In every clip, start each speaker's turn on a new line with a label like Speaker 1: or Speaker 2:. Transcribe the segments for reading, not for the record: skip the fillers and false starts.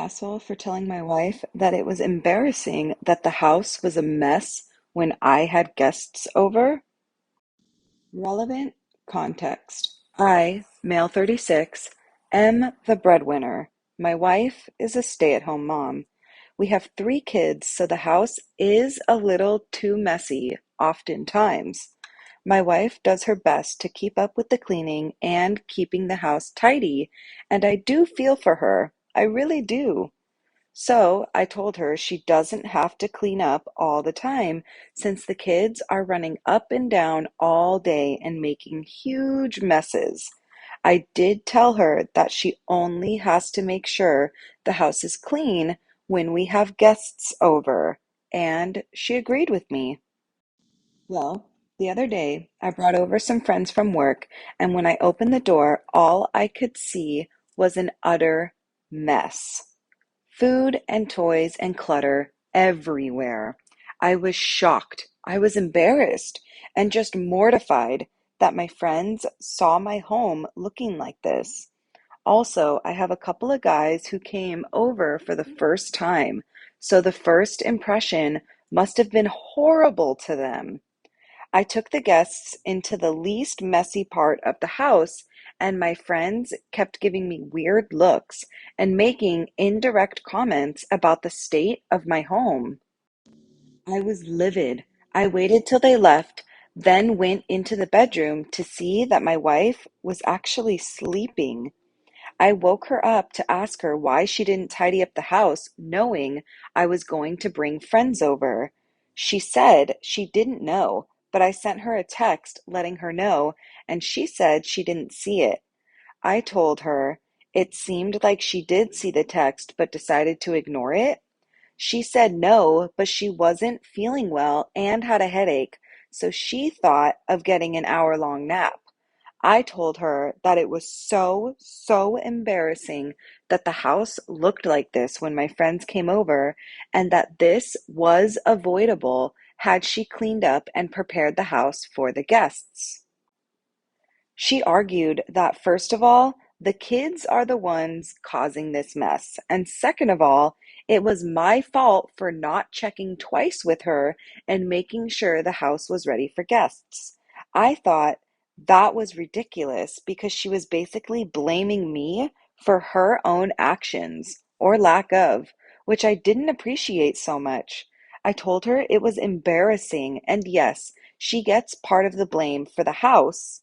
Speaker 1: asshole for telling my wife that it was embarrassing that the house was a mess when I had guests over? Relevant context. I, male 36, am the breadwinner. My wife is a stay-at-home mom. We have 3 kids, so the house is a little too messy, oftentimes. My wife does her best to keep up with the cleaning and keeping the house tidy, and I do feel for her. I really do. So I told her she doesn't have to clean up all the time since the kids are running up and down all day and making huge messes. I did tell her that she only has to make sure the house is clean when we have guests over, and she agreed with me. Well, the other day I brought over some friends from work, and when I opened the door, all I could see was an utter mess. Food and toys and clutter everywhere. I was shocked. I was embarrassed and just mortified that my friends saw my home looking like this. Also, I have a couple of guys who came over for the first time, so the first impression must have been horrible to them. I took the guests into the least messy part of the house, and my friends kept giving me weird looks and making indirect comments about the state of my home. I was livid. I waited till they left, then went into the bedroom to see that my wife was actually sleeping. I woke her up to ask her why she didn't tidy up the house, knowing I was going to bring friends over. She said she didn't know, but I sent her a text letting her know, and she said she didn't see it. I told her it seemed like she did see the text but decided to ignore it. She said no, but she wasn't feeling well and had a headache, so she thought of getting an hour-long nap. I told her that it was so embarrassing that the house looked like this when my friends came over, and that this was avoidable had she cleaned up and prepared the house for the guests. She argued that first of all, the kids are the ones causing this mess, and second of all, it was my fault for not checking twice with her and making sure the house was ready for guests. I thought that was ridiculous because she was basically blaming me for her own actions or lack of, which I didn't appreciate so much. I told her it was embarrassing, and yes, she gets part of the blame for the house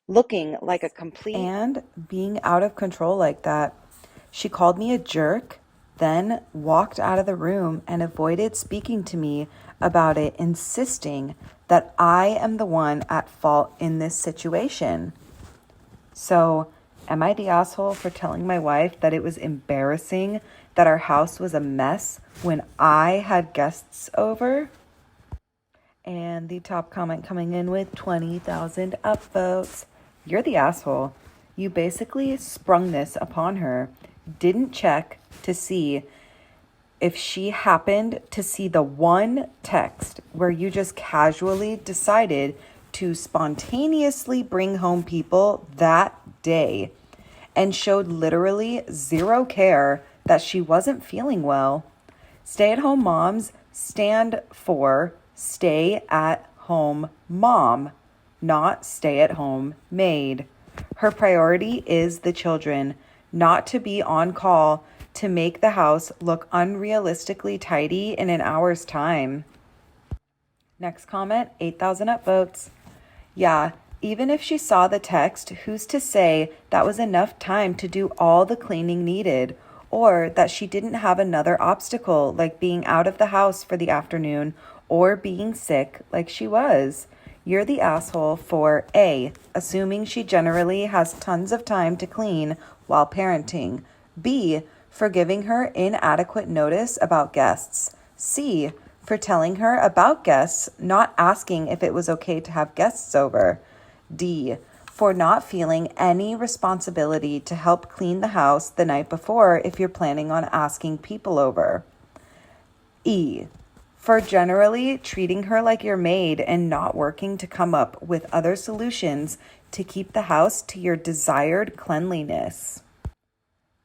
Speaker 1: looking like a complete and being out of control like that. She called me a jerk, then walked out of the room and avoided speaking to me about it, insisting that I am the one at fault in this situation. So, am I the asshole for telling my wife that it was embarrassing that our house was a mess when I had guests over? And the top comment coming in with 20,000 upvotes. You're the asshole. You basically sprung this upon her, didn't check to see if she happened to see the one text where you just casually decided to spontaneously bring home people that day and showed literally zero care that she wasn't feeling well. Stay-at-home moms stand for stay-at-home mom, not stay-at-home maid. Her priority is the children, not to be on call to make the house look unrealistically tidy in an hour's time. Next comment, 8,000 upvotes. Yeah, even if she saw the text, who's to say that was enough time to do all the cleaning needed, or that she didn't have another obstacle like being out of the house for the afternoon or being sick like she was. You're the asshole for A, assuming she generally has tons of time to clean while parenting, B, for giving her inadequate notice about guests, C, for telling her about guests, not asking if it was okay to have guests over, D, for not feeling any responsibility to help clean the house the night before if you're planning on asking people over, E, for generally treating her like your maid and not working to come up with other solutions to keep the house to your desired cleanliness.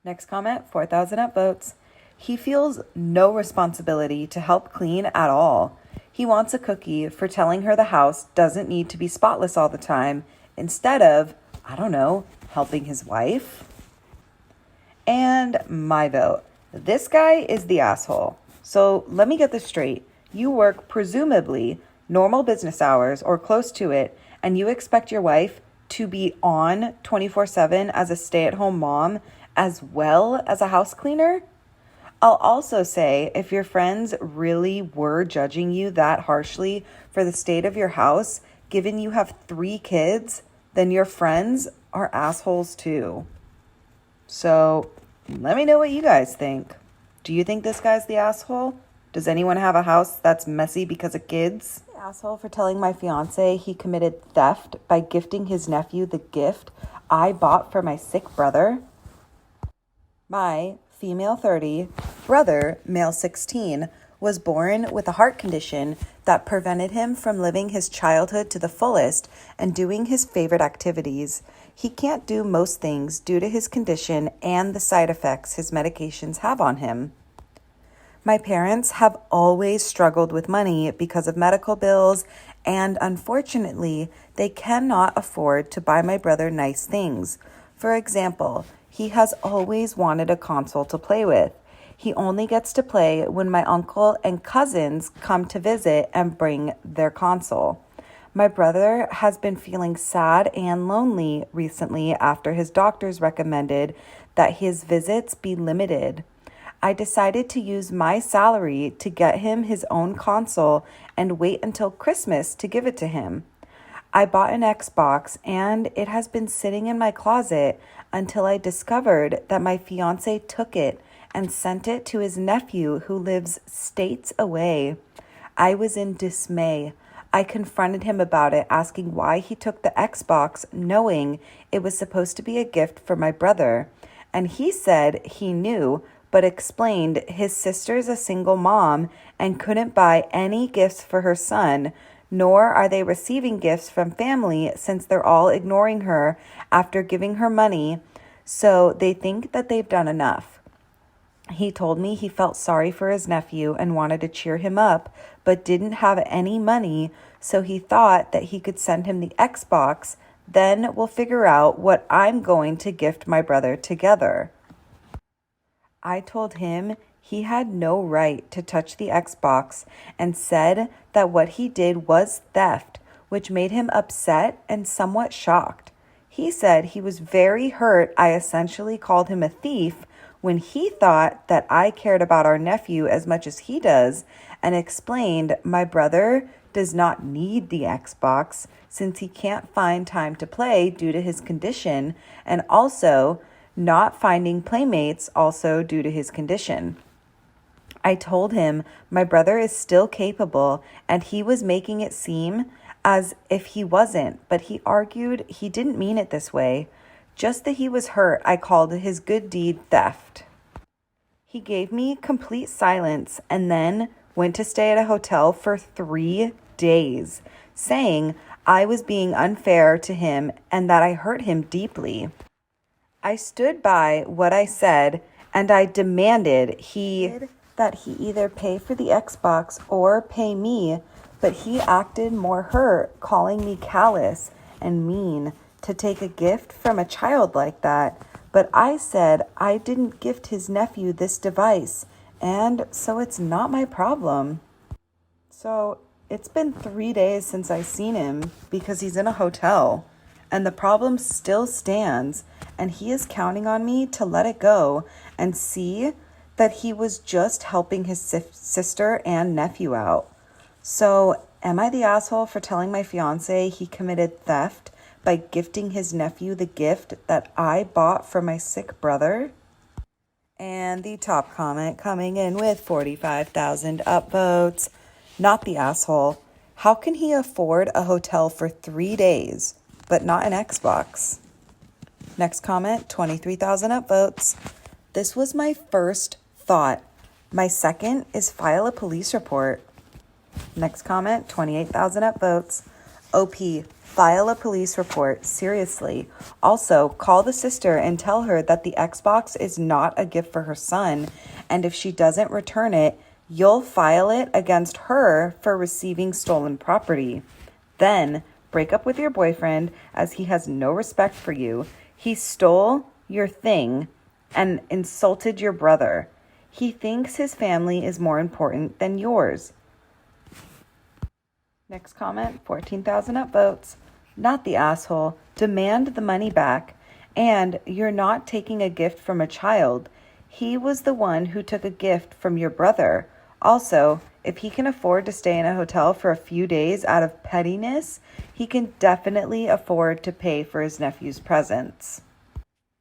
Speaker 1: Next comment, 4,000 upvotes. He feels no responsibility to help clean at all. He wants a cookie for telling her the house doesn't need to be spotless all the time, instead of, I don't know, helping his wife. And my vote. This guy is the asshole. So let me get this straight. You work presumably normal business hours or close to it, and you expect your wife to be on 24/7 as a stay-at-home mom as well as a house cleaner? I'll also say, if your friends really were judging you that harshly for the state of your house, given you have 3 kids, then your friends are assholes too. So let me know what you guys think. Do you think this guy's the asshole? Does anyone have a house that's messy because of kids? The asshole for telling my fiance he committed theft by gifting his nephew the gift I bought for my sick brother. My female 30, brother, male 16, was born with a heart condition that prevented him from living his childhood to the fullest and doing his favorite activities. He can't do most things due to his condition and the side effects his medications have on him. My parents have always struggled with money because of medical bills, and unfortunately, they cannot afford to buy my brother nice things. For example, he has always wanted a console to play with. He only gets to play when my uncle and cousins come to visit and bring their console. My brother has been feeling sad and lonely recently after his doctors recommended that his visits be limited. I decided to use my salary to get him his own console and wait until Christmas to give it to him. I bought an Xbox and it has been sitting in my closet until I discovered that my fiance took it and sent it to his nephew who lives states away. I was in dismay. I confronted him about it, asking why he took the Xbox, knowing it was supposed to be a gift for my brother. And he said he knew, but explained his sister's a single mom and couldn't buy any gifts for her son, nor are they receiving gifts from family since they're all ignoring her after giving her money, so they think that they've done enough. He told me he felt sorry for his nephew and wanted to cheer him up, but didn't have any money, so he thought that he could send him the Xbox, then we'll figure out what I'm going to gift my brother together. I told him he had no right to touch the Xbox and said that what he did was theft, which made him upset and somewhat shocked. He said he was very hurt I essentially called him a thief when he thought that I cared about our nephew as much as he does, and explained my brother does not need the Xbox since he can't find time to play due to his condition, and also not finding playmates also due to his condition. I told him my brother is still capable and he was making it seem as if he wasn't, but he argued he didn't mean it this way. Just that he was hurt, I called his good deed theft. He gave me complete silence and then went to stay at a hotel for 3 days, saying I was being unfair to him and that I hurt him deeply. I stood by what I said and I demanded that he either pay for the Xbox or pay me, but he acted more hurt, calling me callous and mean to take a gift from a child like that. But I said I didn't gift his nephew this device, and so it's not my problem. So it's been 3 days since I seen him because he's in a hotel, and the problem still stands, and he is counting on me to let it go and see that he was just helping his sister and nephew out. So am I the asshole for telling my fiance he committed theft by gifting his nephew the gift that I bought for my sick brother? And the top comment coming in with 45,000 upvotes. Not the asshole. How can he afford a hotel for 3 days, but not an Xbox? Next comment, 23,000 upvotes. This was my first thought. My second is file a police report. Next comment, 28,000 upvotes. OP, File a police report, seriously. Also, call the sister and tell her that the Xbox is not a gift for her son, and if she doesn't return it, you'll file it against her for receiving stolen property. Then, break up with your boyfriend as he has no respect for you. He stole your thing and insulted your brother. He thinks his family is more important than yours. Next comment, 14,000 upvotes. Not the asshole. Demand the money back. And you're not taking a gift from a child. He was the one who took a gift from your brother. Also, if he can afford to stay in a hotel for a few days out of pettiness, he can definitely afford to pay for his nephew's presents.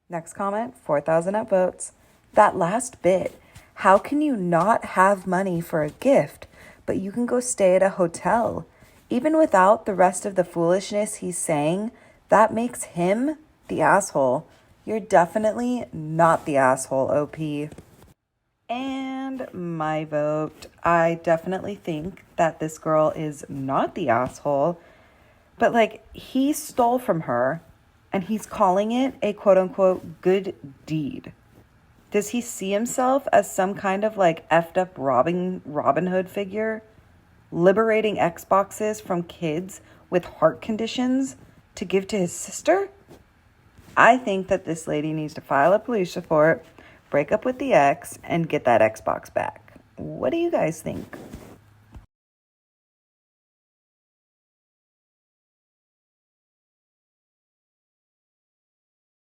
Speaker 1: Next comment, 4,000 upvotes. That last bit. How can you not have money for a gift, but you can go stay at a hotel? Even without the rest of the foolishness he's saying, that makes him the asshole. You're definitely not the asshole, OP. And my vote. I definitely think that this girl is not the asshole, but he stole from her and he's calling it a quote unquote good deed. Does he see himself as some kind of effed up Robin Hood figure? Liberating Xboxes from kids with heart conditions to give to his sister? I think that this lady needs to file a police report, break up with the ex, and get that Xbox back. What do you guys think?